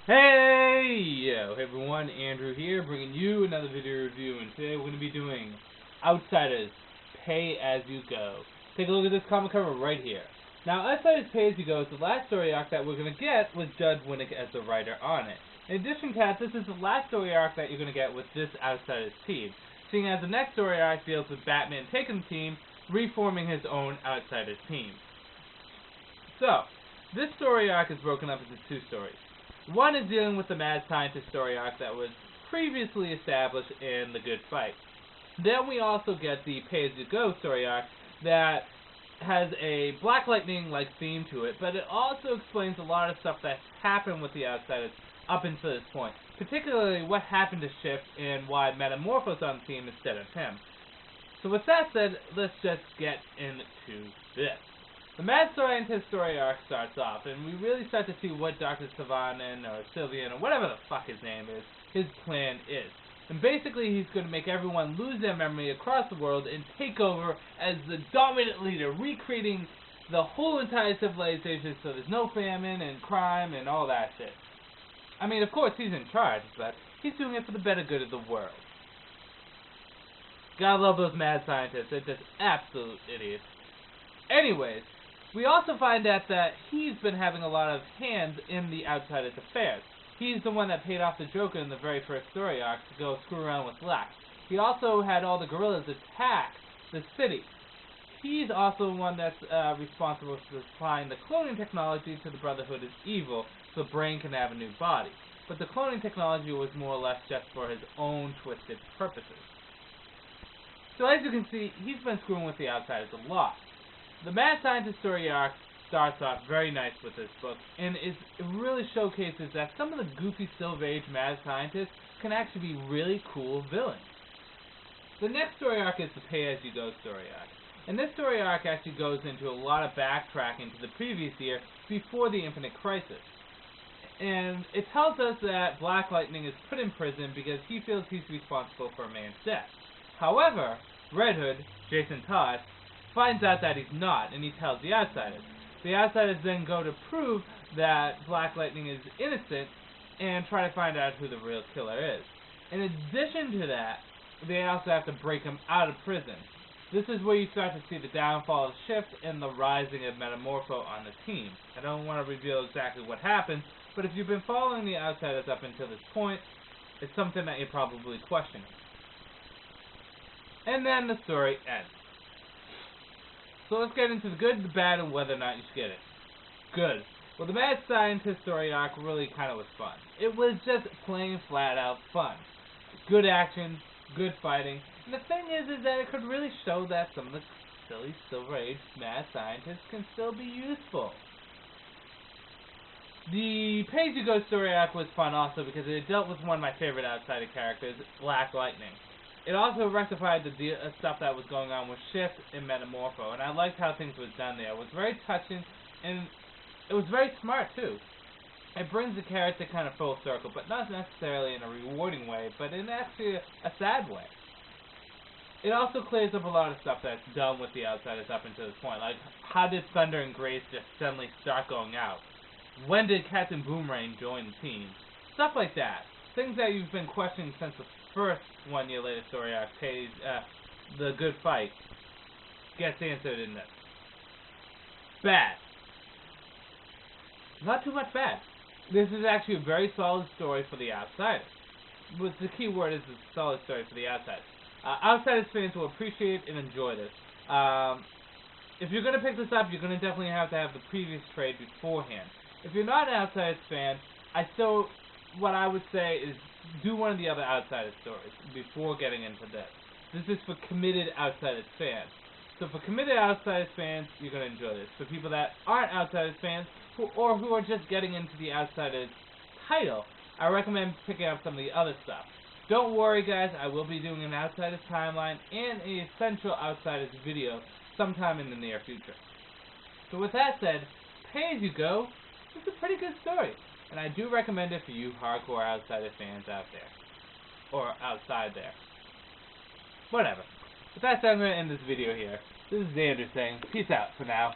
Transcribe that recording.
Hey, yo, hey everyone, Andrew here, bringing you another video review, and today we're going to be doing Outsiders Pay As You Go. Take a look at this comic cover right here. Now, Outsiders Pay As You Go is the last story arc that we're going to get with Judd Winick as the writer on it. In addition to that, this is the last story arc that you're going to get with this Outsiders team, seeing as the next story arc deals with Batman taking the team, reforming his own Outsiders team. So, this story arc is broken up into two stories. One is dealing with the mad scientist story arc that was previously established in The Good Fight. Then we also get the Pay As You Go story arc that has a Black Lightning-like theme to it, but it also explains a lot of stuff that's happened with the Outsiders up until this point, particularly what happened to Shift and why Metamorpho's on the team instead of him. So with that said, let's just get into this. The Mad Scientist story arc starts off, and we really start to see what Dr. Savanin, or Sylvian, or whatever the fuck his name is, his plan is. And basically, he's going to make everyone lose their memory across the world and take over as the dominant leader, recreating the whole entire civilization so there's no famine and crime and all that shit. I mean, of course, he's in charge, but he's doing it for the better good of the world. Gotta love those mad scientists. They're just absolute idiots. Anyways, we also find out that he's been having a lot of hands in the Outsiders' affairs. He's the one that paid off the Joker in the very first story arc to go screw around with Lex. He also had all the guerrillas attack the city. He's also the one that's responsible for supplying the cloning technology to the Brotherhood of Evil so Brain can have a new body. But the cloning technology was more or less just for his own twisted purposes. So as you can see, he's been screwing with the Outsiders a lot. The Mad Scientist story arc starts off very nice with this book, and it really showcases that some of the goofy Silver Age Mad Scientists can actually be really cool villains. The next story arc is the Pay As You Go story arc, and this story arc actually goes into a lot of backtracking to the previous year before the Infinite Crisis. And it tells us that Black Lightning is put in prison because he feels he's responsible for a man's death. However, Red Hood, Jason Todd, finds out that he's not, and he tells the Outsiders. The Outsiders then go to prove that Black Lightning is innocent and try to find out who the real killer is. In addition to that, they also have to break him out of prison. This is where you start to see the downfall of Shift and the rising of Metamorpho on the team. I don't want to reveal exactly what happens, but if you've been following the Outsiders up until this point, it's something that you're probably questioning. And then the story ends. So let's get into the good, the bad, and whether or not you should get it. Good. Well, the Mad Scientist story arc really kind of was fun. It was just plain, flat-out fun. Good action, good fighting. And the thing is that it could really show that some of the silly Silver Age Mad Scientists can still be useful. The Pay As You Go story arc was fun also because it dealt with one of my favorite Outsider characters, Black Lightning. It also rectified the stuff that was going on with Shift and Metamorpho, and I liked how things was done there. It was very touching, and it was very smart, too. It brings the character kind of full circle, but not necessarily in a rewarding way, but in actually a sad way. It also clears up a lot of stuff that's done with the Outsiders up until this point, like how did Thunder and Grace just suddenly start going out? When did Captain Boomerang join the team? Stuff like that. Things that you've been questioning since the first 1 year later story arc, The Good Fight, gets answered in this. Bad. Not too much bad. This is actually a very solid story for the Outsiders. But the key word is a solid story for the Outsiders. Outsiders fans will appreciate and enjoy this. If you're going to pick this up, you're going to definitely have to have the previous trade beforehand. If you're not an Outsiders fan, what I would say is do one of the other Outsiders stories before getting into this. This is for committed Outsiders fans. So for committed Outsiders fans, you're going to enjoy this. For people that aren't Outsiders fans, who are just getting into the Outsiders title, I recommend picking up some of the other stuff. Don't worry guys, I will be doing an Outsiders timeline and a Essential Outsiders video sometime in the near future. So with that said, Pay As You Go is a pretty good story. And I do recommend it for you hardcore Outsider fans out there. Or outside there. Whatever. With that said, I'm going to end this video here. This is Xander saying, peace out for now.